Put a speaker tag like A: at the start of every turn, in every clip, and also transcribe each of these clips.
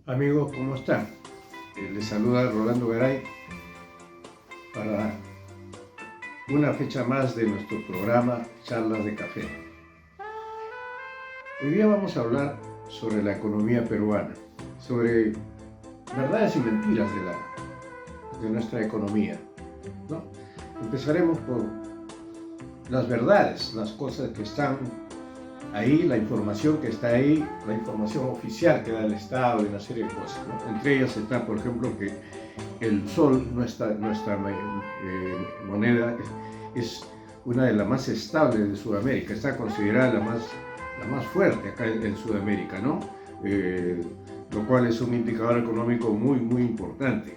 A: Amigos, ¿cómo están? Les saluda Rolando Garay para una fecha más de nuestro programa Charlas de Café. Hoy día vamos a hablar sobre la economía peruana, sobre verdades y mentiras de nuestra economía, ¿no? Empezaremos por las verdades, las cosas que están ahí, la información que está ahí, la información oficial que da el Estado y una serie de cosas, ¿no? Entre ellas está, por ejemplo, que el sol, nuestra moneda, es una de las más estables de Sudamérica, está considerada la más fuerte acá en Sudamérica, ¿no? Lo cual es un indicador económico muy importante.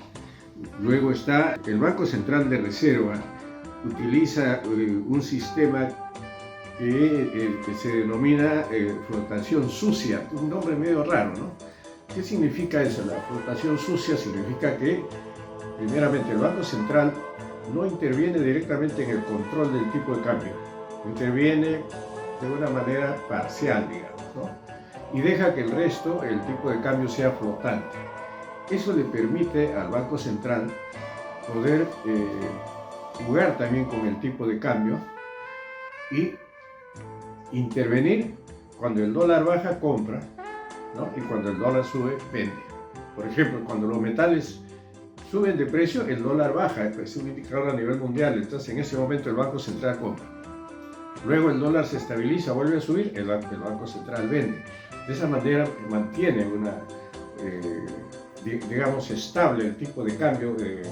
A: Luego está el Banco Central de Reserva, utiliza un sistema que se denomina flotación sucia, un nombre medio raro, ¿no? ¿Qué significa eso? La flotación sucia significa que, primeramente, el Banco Central no interviene directamente en el control del tipo de cambio, interviene de una manera parcial, digamos, ¿no? Y deja que el resto, el tipo de cambio, sea flotante. Eso le permite al Banco Central poder jugar también con el tipo de cambio y intervenir cuando el dólar baja, compra, ¿no? Y cuando el dólar sube, vende. Por ejemplo, cuando los metales suben de precio, el dólar baja, es un indicador a nivel mundial, entonces en ese momento el Banco Central compra. Luego el dólar se estabiliza, vuelve a subir, el Banco Central vende. De esa manera mantiene digamos, estable el tipo de cambio de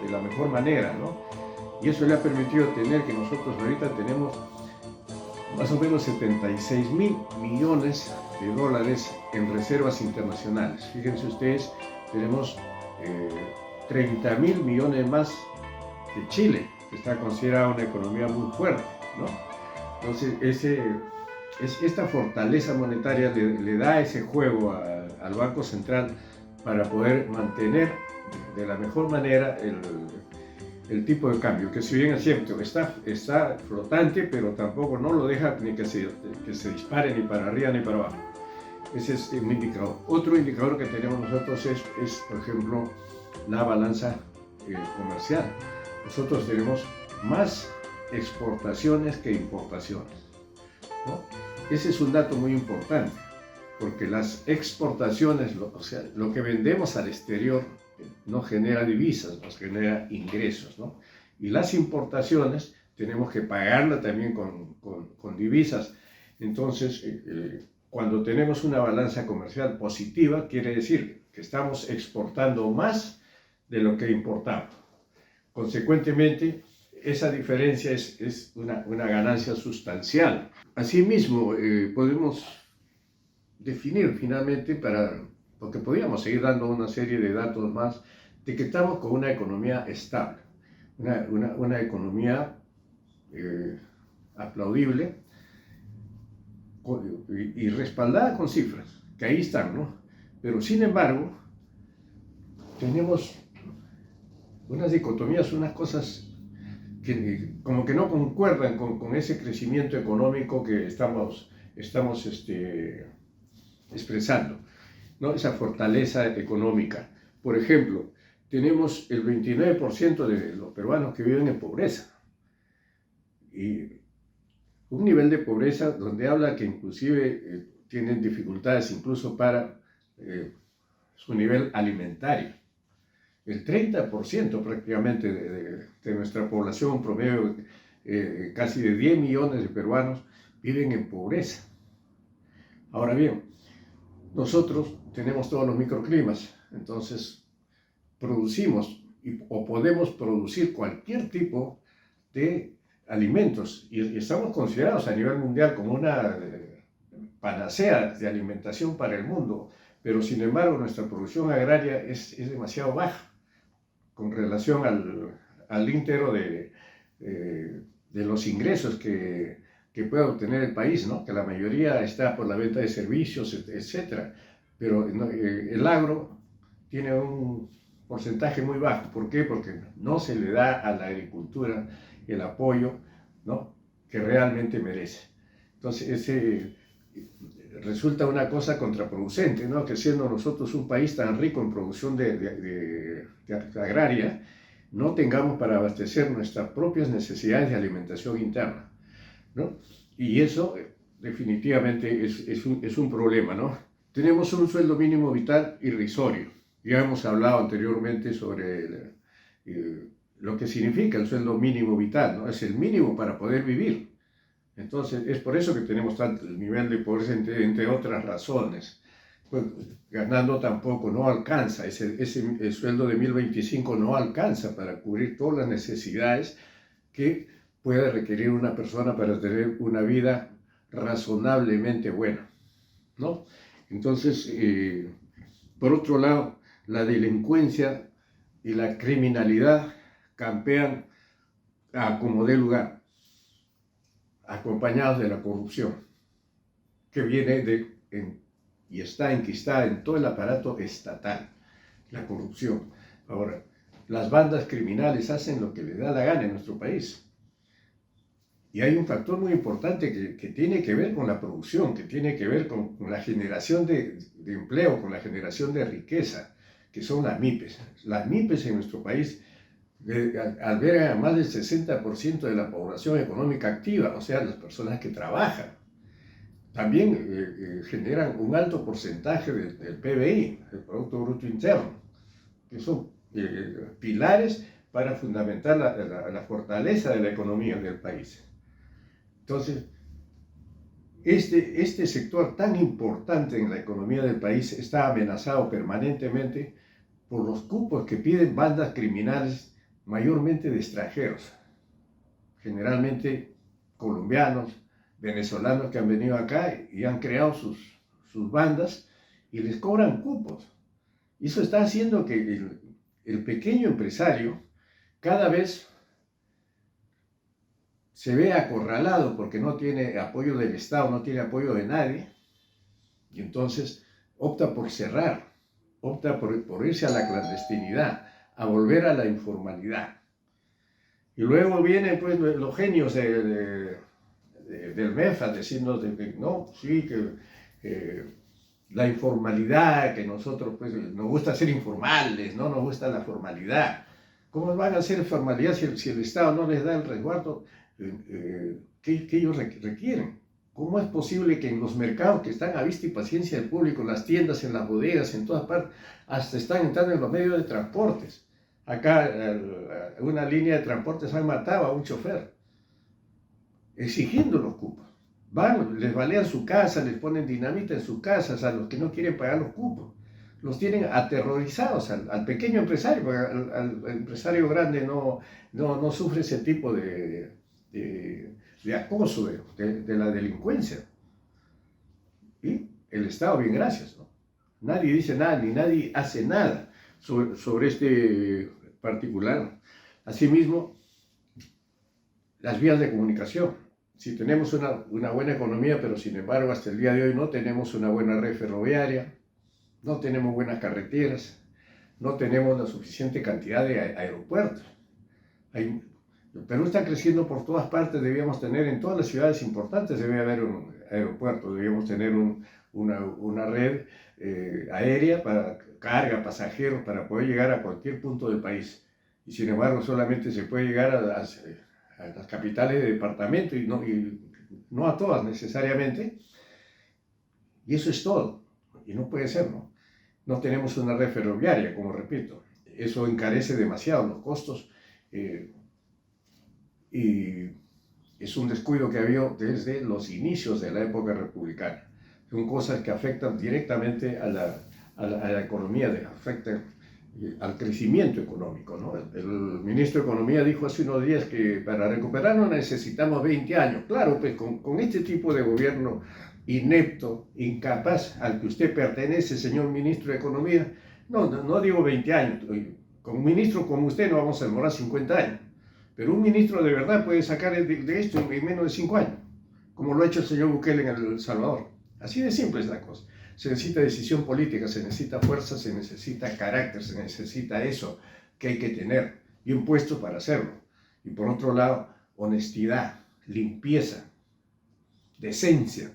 A: la mejor manera, ¿no? Y eso le ha permitido tener que nosotros ahorita tenemos más o menos 76 mil millones de dólares en reservas internacionales. Fíjense ustedes, tenemos 30 mil millones más que Chile, que está considerada una economía muy fuerte, ¿no? Entonces, esta fortaleza monetaria le da ese juego al Banco Central para poder mantener de la mejor manera el tipo de cambio, que si bien es cierto, está flotante, pero tampoco no lo deja ni que se dispare ni para arriba ni para abajo. Ese es un indicador. Otro indicador que tenemos nosotros es por ejemplo, la balanza comercial. Nosotros tenemos más exportaciones que importaciones, ¿no? Ese es un dato muy importante, porque las exportaciones, o sea, lo que vendemos al exterior, no genera divisas, nos genera ingresos, ¿no? Y las importaciones tenemos que pagarlas también con divisas. Entonces, cuando tenemos una balanza comercial positiva, quiere decir que estamos exportando más de lo que importamos. Consecuentemente, esa diferencia es una ganancia sustancial. Asimismo, podemos definir finalmente, porque podríamos seguir dando una serie de datos más, de que estamos con una economía estable, una economía aplaudible y respaldada con cifras, que ahí están, ¿no? Pero sin embargo, tenemos unas dicotomías, unas cosas que como que no concuerdan con ese crecimiento económico que estamos expresando, ¿no? Esa fortaleza económica. Por ejemplo, tenemos el 29% de los peruanos que viven en pobreza. Y un nivel de pobreza donde habla que inclusive tienen dificultades incluso para su nivel alimentario. El 30% prácticamente de nuestra población, un promedio casi de 10 millones de peruanos, viven en pobreza. Ahora bien, nosotros tenemos todos los microclimas, entonces producimos o podemos producir cualquier tipo de alimentos y estamos considerados a nivel mundial como una panacea de alimentación para el mundo, pero sin embargo nuestra producción agraria es demasiado baja con relación al íntegro de los ingresos que pueda obtener el país, ¿no? Que la mayoría está por la venta de servicios, etc. Pero el agro tiene un porcentaje muy bajo. ¿Por qué? Porque no se le da a la agricultura el apoyo, ¿no?, que realmente merece. Entonces, resulta una cosa contraproducente, ¿no? Que siendo nosotros un país tan rico en producción agraria, no tengamos para abastecer nuestras propias necesidades de alimentación interna, ¿no? Y eso definitivamente es un problema, ¿no? Tenemos un sueldo mínimo vital irrisorio. Ya hemos hablado anteriormente sobre lo que significa el sueldo mínimo vital, ¿no? Es el mínimo para poder vivir. Entonces, es por eso que tenemos tanto el nivel de pobreza, entre otras razones. Pues, ganando tampoco no alcanza, el sueldo de 1025 no alcanza para cubrir todas las necesidades que puede requerir una persona para tener una vida razonablemente buena, ¿no? Entonces, por otro lado, la delincuencia y la criminalidad campean a como dé lugar, acompañados de la corrupción, que viene y está enquistada en todo el aparato estatal, la corrupción. Ahora, las bandas criminales hacen lo que les da la gana en nuestro país. Y hay un factor muy importante que tiene que ver con la producción, que tiene que ver con la generación de empleo, con la generación de riqueza, que son las MIPES. Las MIPES en nuestro país albergan a más del 60% de la población económica activa, o sea, las personas que trabajan. También generan un alto porcentaje del PBI, el Producto Bruto Interno, que son pilares para fundamentar la fortaleza de la economía del país. Entonces, este sector tan importante en la economía del país está amenazado permanentemente por los cupos que piden bandas criminales, mayormente de extranjeros, generalmente colombianos, venezolanos que han venido acá y han creado sus bandas y les cobran cupos. Y eso está haciendo que el pequeño empresario cada vez se ve acorralado porque no tiene apoyo del Estado, no tiene apoyo de nadie, y entonces opta por cerrar, opta por irse a la clandestinidad, a volver a la informalidad. Y luego vienen pues los genios del MEF diciendo que no, sí, que la informalidad, que nosotros pues nos gusta ser informales, no nos gusta la formalidad. ¿Cómo van a hacer formalidad si el Estado no les da el resguardo que ellos requieren? ¿Cómo es posible que en los mercados que están a vista y paciencia del público, las tiendas, en las bodegas, en todas partes, hasta están entrando en los medios de transportes? Acá una línea de transportes han matado a un chofer, exigiendo los cupos. Van, les balean su casa, les ponen dinamita en sus casas a los que no quieren pagar los cupos. Los tienen aterrorizados al pequeño empresario, porque al empresario grande no sufre ese tipo de acoso, de la delincuencia. Y el Estado, bien, gracias, ¿no? Nadie dice nada, ni nadie hace nada sobre este particular. Asimismo, las vías de comunicación. Si tenemos una buena economía, pero sin embargo hasta el día de hoy no tenemos una buena red ferroviaria, no tenemos buenas carreteras, no tenemos la suficiente cantidad de aeropuertos. El Perú está creciendo por todas partes, debíamos tener en todas las ciudades importantes, debe haber un aeropuerto, debíamos tener una red aérea para carga, pasajeros, para poder llegar a cualquier punto del país. Y sin embargo solamente se puede llegar a las capitales de departamento y no a todas necesariamente. Y eso es todo. Y no puede ser, ¿no? No tenemos una red ferroviaria, como repito. Eso encarece demasiado los costos y es un descuido que ha habido desde los inicios de la época republicana. Son cosas que afectan directamente a la economía, afectan al crecimiento económico, ¿no? El ministro de Economía dijo hace unos días que para recuperarnos necesitamos 20 años. Claro, pues con este tipo de gobierno inepto, incapaz al que usted pertenece, señor ministro de Economía, no digo 20 años, con un ministro como usted no vamos a demorar 50 años, pero un ministro de verdad puede sacar de esto en menos de 5 años, como lo ha hecho el señor Bukele en El Salvador. Así de simple es la cosa. Se necesita decisión política, se necesita fuerza, se necesita carácter, se necesita eso que hay que tener bien puesto para hacerlo. Y por otro lado, honestidad, limpieza, decencia.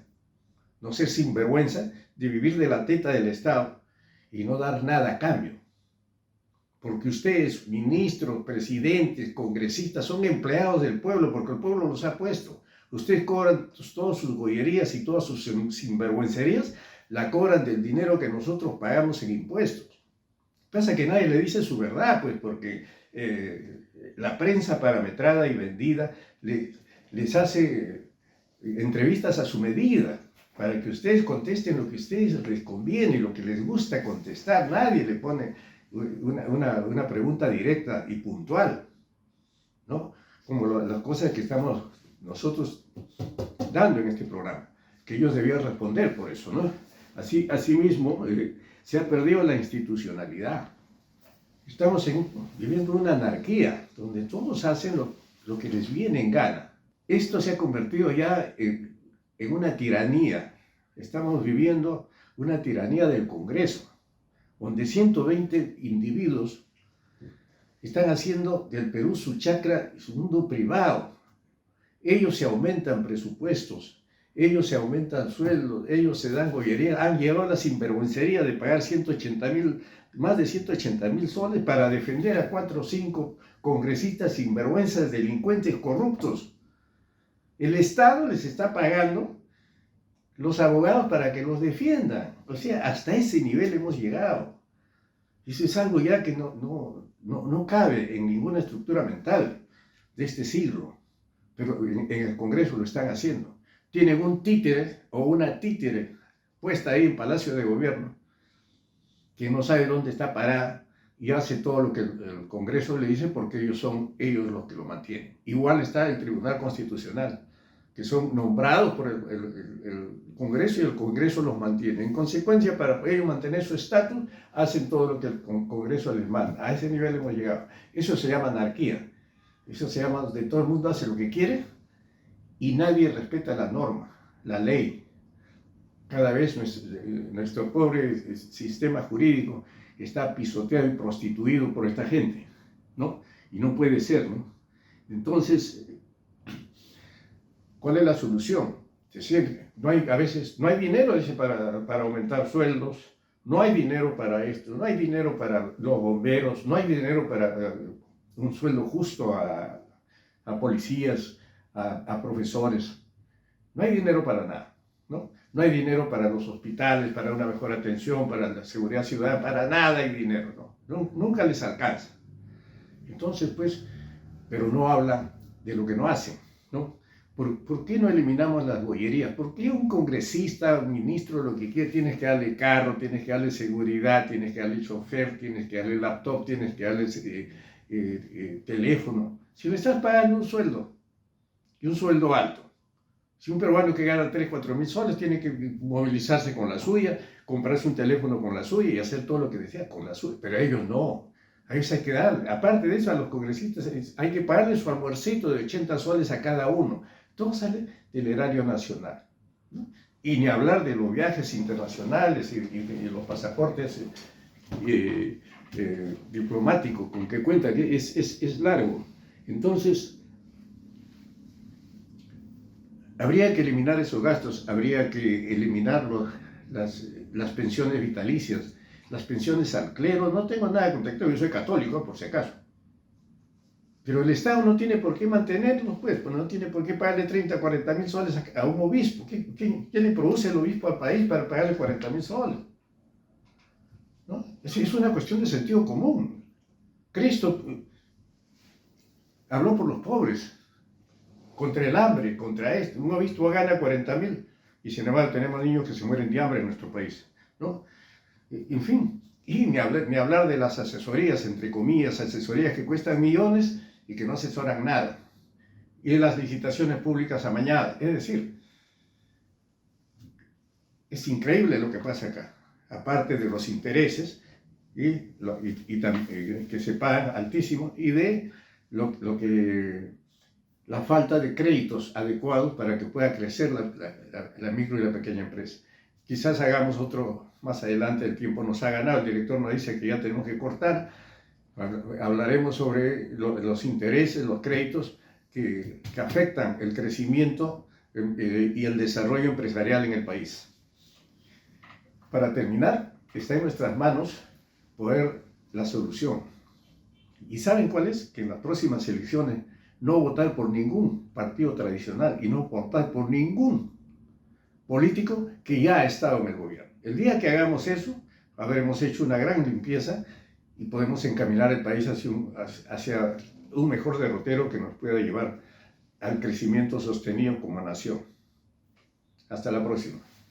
A: no ser sinvergüenza, de vivir de la teta del Estado y no dar nada a cambio. Porque ustedes, ministros, presidentes, congresistas, son empleados del pueblo, porque el pueblo los ha puesto. Ustedes cobran todas sus gollerías y todas sus sinvergüencerías, la cobran del dinero que nosotros pagamos en impuestos. Pasa que nadie le dice su verdad, pues, porque la prensa parametrada y vendida les hace entrevistas a su medida, para que ustedes contesten lo que a ustedes les conviene y lo que les gusta contestar. Nadie le pone una pregunta directa y puntual, ¿no? Como las cosas que estamos nosotros dando en este programa, que ellos debían responder por eso, ¿no? Asimismo, se ha perdido la institucionalidad. Estamos viviendo una anarquía, donde todos hacen lo que les viene en gana. Esto se ha convertido ya en una tiranía. Estamos viviendo una tiranía del Congreso, donde 120 individuos están haciendo del Perú su chacra, su mundo privado. Ellos se aumentan presupuestos, ellos se aumentan sueldos, ellos se dan gollería, han llevado la sinvergüencería de pagar más de 180.000 soles para defender a 4 o 5 congresistas sinvergüenzas, delincuentes, corruptos. El Estado les está pagando los abogados para que los defiendan. O sea, hasta ese nivel hemos llegado. Eso es algo ya que no cabe en ninguna estructura mental de este siglo. Pero en el Congreso lo están haciendo. Tienen un títere o una títere puesta ahí en Palacio de Gobierno, que no sabe dónde está parada y hace todo lo que el Congreso le dice, porque ellos son los que lo mantienen. Igual está el Tribunal Constitucional, que son nombrados por el Congreso y el Congreso los mantiene. En consecuencia, para ellos mantener su estatus, hacen todo lo que el Congreso les manda. A ese nivel hemos llegado. Eso se llama anarquía. Eso se llama de todo el mundo hace lo que quiere y nadie respeta la norma, la ley. Cada vez nuestro pobre sistema jurídico está pisoteado y prostituido por esta gente, ¿no? Y no puede ser, ¿no? Entonces, ¿cuál es la solución? Es decir, a veces no hay dinero, dice, para aumentar sueldos, no hay dinero para esto, no hay dinero para los bomberos, no hay dinero para un sueldo justo a policías, a profesores. No hay dinero para nada, ¿no? No hay dinero para los hospitales, para una mejor atención, para la seguridad ciudadana, para nada hay dinero, ¿no? Nunca les alcanza. Entonces, pues, pero no hablan de lo que no hacen, ¿no? ¿Por qué no eliminamos las bollerías? ¿Por qué un congresista, un ministro, lo que quiere, tienes que darle carro, tienes que darle seguridad, tienes que darle chofer, tienes que darle laptop, tienes que darle teléfono? Si le estás pagando un sueldo, y un sueldo alto. Si un peruano que gana 3, 4 mil soles tiene que movilizarse con la suya, comprarse un teléfono con la suya y hacer todo lo que desea con la suya. Pero a ellos no. A ellos hay que dar. Aparte de eso, a los congresistas hay que pagarles su almuercito de 80 soles a cada uno. Todo sale del erario nacional, ¿no? Y ni hablar de los viajes internacionales y los pasaportes diplomáticos con que cuentan. Es largo. Entonces, habría que eliminar esos gastos, habría que eliminar las pensiones vitalicias, las pensiones al clero. No tengo nada contra el clero, yo soy católico, por si acaso. Pero el Estado no tiene por qué mantenerlos, pues no tiene por qué pagarle 30, 40 mil soles a un obispo. ¿Qué le produce el obispo al país para pagarle 40 mil soles? ¿No? Es una cuestión de sentido común. Cristo habló por los pobres, contra el hambre, contra esto. Un obispo gana 40 mil y sin embargo tenemos niños que se mueren de hambre en nuestro país, ¿no? En fin, y ni hablar de las asesorías, entre comillas, asesorías que cuestan millones y que no asesoran nada. Y de las licitaciones públicas amañadas. Es decir, es increíble lo que pasa acá. Aparte de los intereses que se pagan altísimos y de la falta de créditos adecuados para que pueda crecer la micro y la pequeña empresa. Quizás hagamos otro más adelante, el tiempo nos ha ganado, el director nos dice que ya tenemos que cortar. Hablaremos sobre los intereses, los créditos que afectan el crecimiento y el desarrollo empresarial en el país. Para terminar, está en nuestras manos poder la solución. ¿Y saben cuál es? Que en las próximas elecciones no votar por ningún partido tradicional y no votar por ningún político que ya ha estado en el gobierno. El día que hagamos eso, habremos hecho una gran limpieza y podemos encaminar el país hacia un mejor derrotero que nos pueda llevar al crecimiento sostenido como nación. Hasta la próxima.